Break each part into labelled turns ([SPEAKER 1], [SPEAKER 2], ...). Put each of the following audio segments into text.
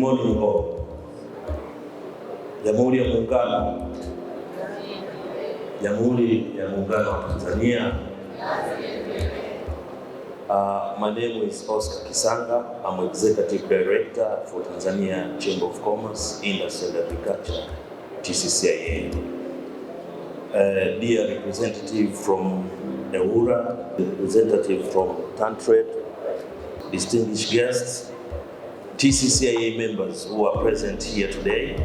[SPEAKER 1] morning all. Jamhuri ya Muungano wa Tanzania. My name is Oscar Kissanga. I'm Executive Director for Tanzania Chamber of Commerce, Industry and Agriculture, Tccia. Dear representative from EWURA, representative from TanTrade, distinguished guests, Tccia members who are present here today,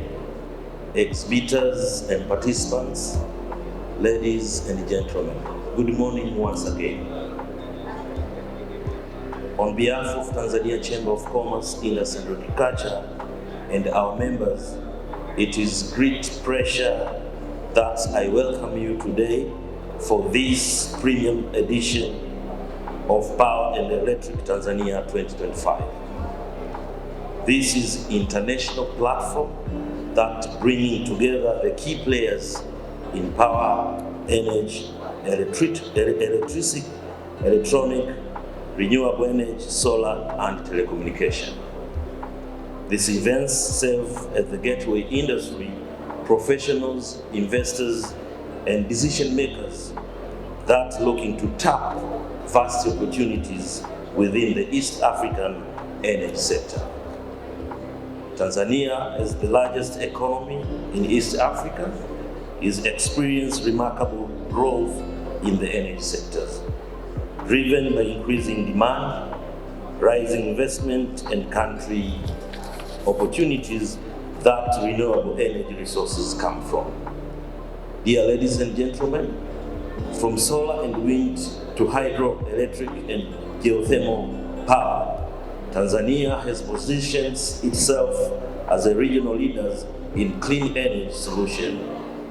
[SPEAKER 1] exhibitors and participants, ladies and gentlemen, good morning once again. On behalf of Tanzania Chamber of Commerce, Industry and Agriculture and our members, it is great pleasure that I welcome you today for this premium edition of Power and Electric Tanzania 2025. This is an international platform that bringing together the key players in power, energy, electricity, electronic, renewable energy, solar, and telecommunication. These events serve as the gateway industry, professionals, investors, and decision makers that looking to tap vast opportunities within the East African energy sector. Tanzania, as the largest economy in East Africa, is experiencing remarkable growth in the energy sectors, driven by increasing demand, rising investment, and country opportunities that renewable energy resources come from. Dear ladies and gentlemen, from solar and wind to hydroelectric and geothermal power, Tanzania has positioned itself as a regional leader in clean energy solution,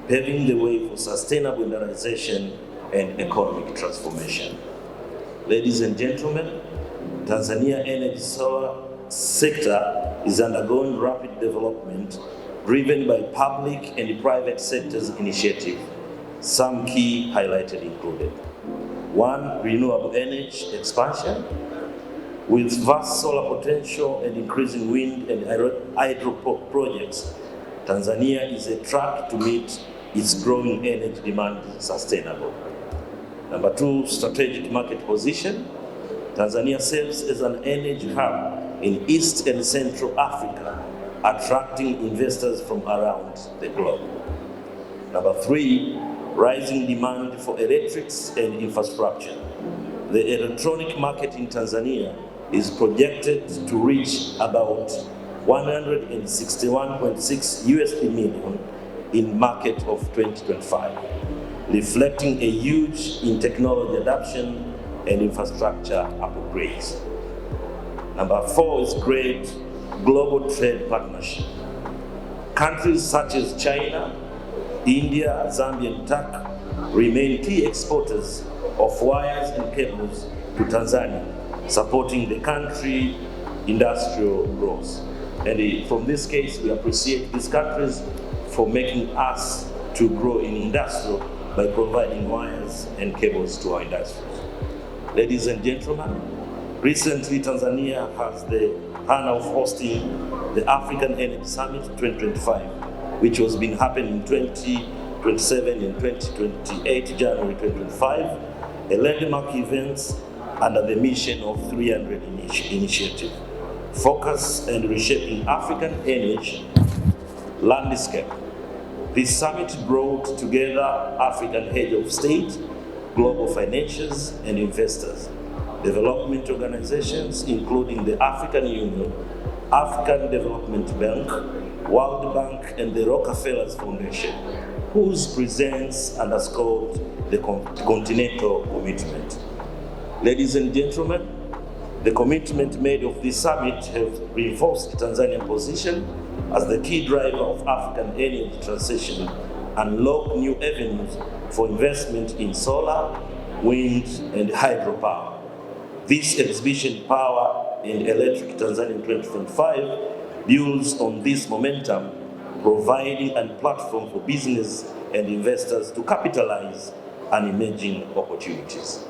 [SPEAKER 1] paving the way for sustainable industrialization and economic transformation. Ladies and gentlemen, Tanzania energy solar sector is undergoing rapid development, driven by public and private sectors initiative. Some key highlighted included: 1. Renewable energy expansion. With vast solar potential and increasing wind and hydro projects, Tanzania is on track to meet its growing energy demand sustainable. Number 2, strategic market position. Tanzania serves as an energy hub in East and Central Africa, attracting investors from around the globe. Number 3, rising demand for electrics and infrastructure. The electronic market in Tanzania is projected to reach about $161.6 million in market of 2025, reflecting a huge in technology adoption and infrastructure upgrades. Number 4 is great global trade partnership. Countries such as China, India, Zambia, and Turkey remain key exporters of wires and cables to Tanzania, supporting the country industrial growth. And from this case, we appreciate these countries for making us to grow in industrial by providing wires and cables to our industries. Ladies and gentlemen, recently Tanzania has the honor of hosting the African Energy Summit 2025, which has been happening in 2027 and 2028, January 2025, a landmark event under the mission of 300 initiative, focus and reshaping African energy landscape. This summit brought together African heads of state, global financiers and investors, development organizations including the African Union, African Development Bank, World Bank, and the Rockefeller Foundation, whose presence underscored the continental commitment. Ladies and gentlemen, the commitment made of this summit have reinforced Tanzania's position as the key driver of African energy transition and unlock new avenues for investment in solar, wind, and hydropower. This exhibition, Power and Electric Tanzania 2025, builds on this momentum, providing a platform for business and investors to capitalize on emerging opportunities.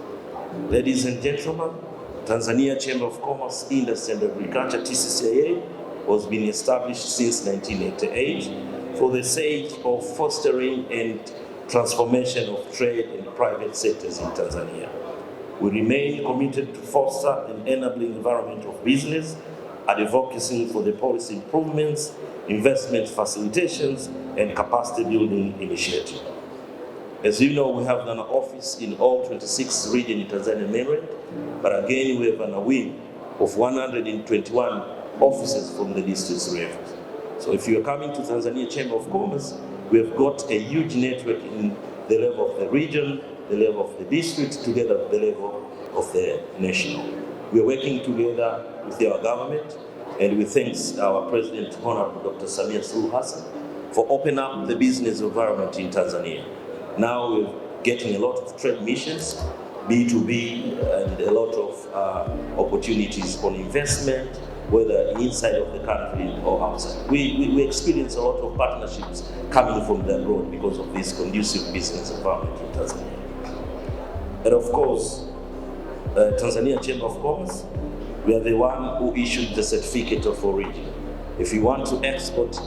[SPEAKER 1] Ladies and gentlemen, Tanzania Chamber of Commerce, Industry and Agriculture, Tccia, was being established since 1988 for the sake of fostering and transformation of trade and private sectors in Tanzania. We remain committed to foster an enabling environment of business, advocacy for the policy improvements, investment facilitations, and capacity building initiatives. As you know, we have an office in all 26 regions in Tanzania mainland, but again, we have a wing of 121 offices from the district's levels. So if you are coming to Tanzania Chamber of Commerce, we have got a huge network in the level of the region, the level of the district, together with the level of the national. We are working together with our government, and we thank our President, Honorable Dr. Samia Suluhu Hassan, for opening up the business environment in Tanzania. Now we're getting a lot of trade missions, B2B, and a lot of opportunities on investment, whether inside of the country or outside. We experience a lot of partnerships coming from the abroad because of this conducive business environment in Tanzania. And of course, Tanzania Chamber of Commerce, we are the one who issued the certificate of origin. If you want to export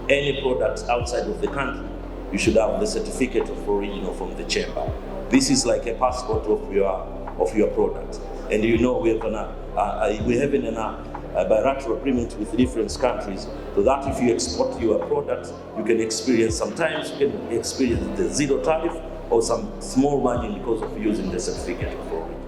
[SPEAKER 1] any product outside of the country, you should have the certificate of origin from the chamber. This is like a passport of your product. And you know we have a bilateral agreement with different countries, so that if you export your product, you can experience, sometimes you can experience the zero tariff or some small margin because of using the certificate of origin.